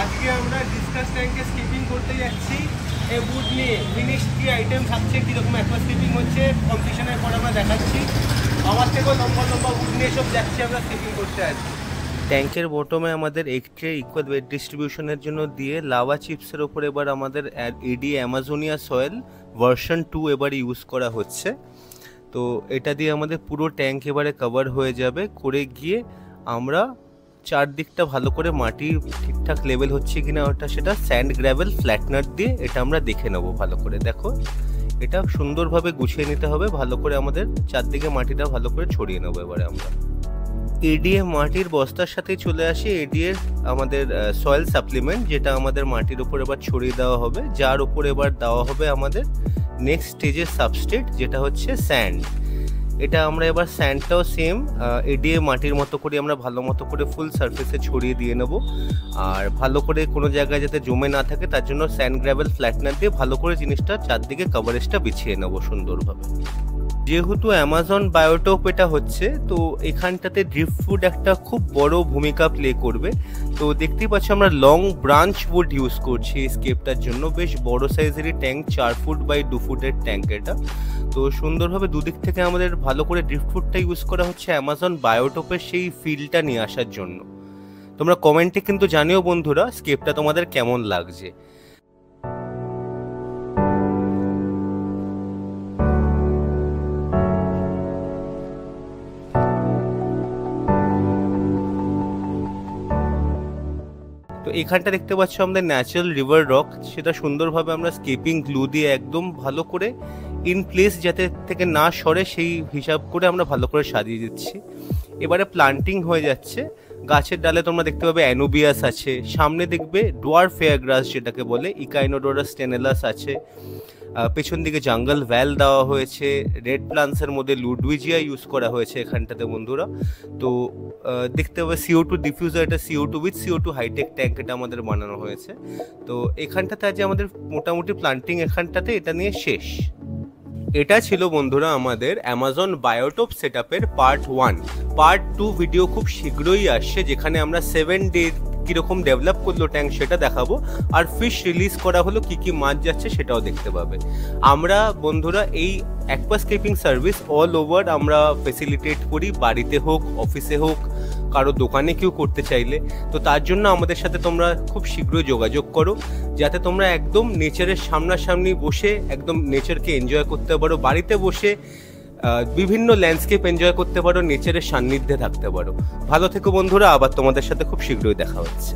আজকে আমরা ডিসকাস ট্যাঙ্কে স্কিপিং করতে যাচ্ছি। এই বুট নিয়ে ফিনিশ কি আইটেম থাকছে, কীরকম একবার স্কিপিং হচ্ছে কম্পিটিশনের পর আমরা দেখাচ্ছি। আমার থেকেও লম্বা লম্বা বুট নিয়ে সব যাচ্ছি আমরা স্কিপিং করতে আছি। ট্যাঙ্কের বটমে আমাদের এক্সট্রা ইকুয়াল ওয়েট ডিস্ট্রিবিউশনের জন্য দিয়ে লাভা চিপসের ওপর এবার আমাদের এডি অ্যামাজোনিয়া সয়েল ভার্সন 2 এবার ইউজ করা হচ্ছে। তো এটা দিয়ে আমাদের পুরো ট্যাঙ্ক এবারে কভার হয়ে যাবে। করে গিয়ে আমরা চারদিকটা ভালো করে মাটি ঠিকঠাক লেভেল হচ্ছে কিনা ওটা সেটা স্যান্ড গ্র্যাভেল ফ্ল্যাটনার দিয়ে এটা আমরা দেখে নেবো ভালো করে। দেখো এটা সুন্দরভাবে গুছিয়ে নিতে হবে, ভালো করে আমাদের চারদিকে মাটিটা ভালো করে ছড়িয়ে নেবো। এবারে আমরা এডিএ মাটির বস্তার সাথে চলে আসি এডিএর আমাদের সয়েল সাপ্লিমেন্ট, যেটা আমাদের মাটির উপর এবার ছড়িয়ে দেওয়া হবে, যার উপর এবার দেওয়া হবে আমাদের নেক্সট স্টেজের সাবস্ট্রেট যেটা হচ্ছে স্যান্ড। এটা আমরা এবার স্যান্ডটাও সেম এডিএ মাটির মতো করে আমরা ভালো মতো করে ফুল সারফেসে ছড়িয়ে দিয়ে নেব। আর ভালো করে কোনো জায়গায় যাতে জমে না থাকে তার জন্য স্যান্ড গ্র্যাভেল ফ্ল্যাটনার দিয়ে ভালো করে জিনিসটা চারদিকে কভারেজটা বিছিয়ে নেব সুন্দরভাবে। যেহেতু অ্যামাজন বায়োটোপ এটা হচ্ছে, তো এখানটাতে ড্রিফট ফুড একটা খুব বড় ভূমিকা প্লে করবে। তো দেখতেই পাচ্ছ আমরা লং ব্রাঞ্চ উড ইউজ করছি এই স্কেপটার জন্য। বেশ বড় সাইজেরই ট্যাঙ্ক, 4 ফুট বাই 2 ফুটের ট্যাঙ্ক এটা। তো সুন্দরভাবে দুদিক থেকে আমাদের ভালো করে ড্রিফট ফুডটা ইউজ করা হচ্ছে অ্যামাজন বায়োটোপের সেই ফিলটা নিয়ে আসার জন্য। তোমরা কমেন্টে কিন্তু জানিও বন্ধুরা স্কেপটা তোমাদের কেমন লাগছে। তো এখানটা দেখতে পাচ্ছ আমাদের ন্যাচারাল রিভার রক, সেটা সুন্দরভাবে আমরা স্কেপিং গ্লু দিয়ে একদম ভালো করে ইন প্লেস যাতে থেকে না সরে সেই হিসাব করে আমরা ভালো করে সাজিয়ে দিচ্ছি। এবারে প্লান্টিং হয়ে যাচ্ছে। গাছের ডালে তোমরা দেখতে পাবে অ্যানুবিয়াস আছে, সামনে দেখবে ডোয়ার্ফ ফেয়ার গ্রাস যেটাকে বলে ইকাইনোডোরাস টেনেলাস আছে, পেছন দিকে জাঙ্গল ভ্যাল দেওয়া হয়েছে, রেড প্লান্টসের মধ্যে লুডউইজিয়া ইউজ করা হয়েছে এখানটাতে বন্ধুরা। তো দেখতে পাবে CO2 ডিফিউজার, এটা CO2 with CO2 hi tech tank এটা আমাদের বানানো হয়েছে। তো এখানটাতে আজ আমাদের মোটামুটি প্লান্টিং এখানটাতে এটা নিয়ে শেষ। এটা ছিল বন্ধুরা আমাদের অ্যামাজন বায়োটোপ সেটআপের পার্ট 1। পার্ট 2 ভিডিও খুব শীঘ্রই আসছে, যেখানে আমরা 7 ডে কিরকম ডেভেলপ করলো ট্যাঙ্ক সেটা দেখাবো, আর ফিশ রিলিজ করা হলো কি কি মাছ যাচ্ছে সেটাও দেখতে পাবে। আমরা বন্ধুরা এই অ্যাকোয়াস্কেপিং সার্ভিস অল ওভার আমরা ফেসিলিটেট করি, বাড়িতে হোক অফিসে হোক কারো দোকানে কেউ করতে চাইলে। তো তার জন্য আমাদের সাথে তোমরা খুব শীঘ্রই যোগাযোগ করো, যাতে তোমরা একদম নেচারের সামনাসামনি বসে একদম নেচারকে এনজয় করতে পারো, বাড়িতে বসে বিভিন্ন ল্যান্ডস্কেপ এনজয় করতে পারো, নেচারের সান্নিধ্যে থাকতে পারো। ভালো থেকো বন্ধুরা, আবার তোমাদের সাথে খুব শীঘ্রই দেখা হচ্ছে।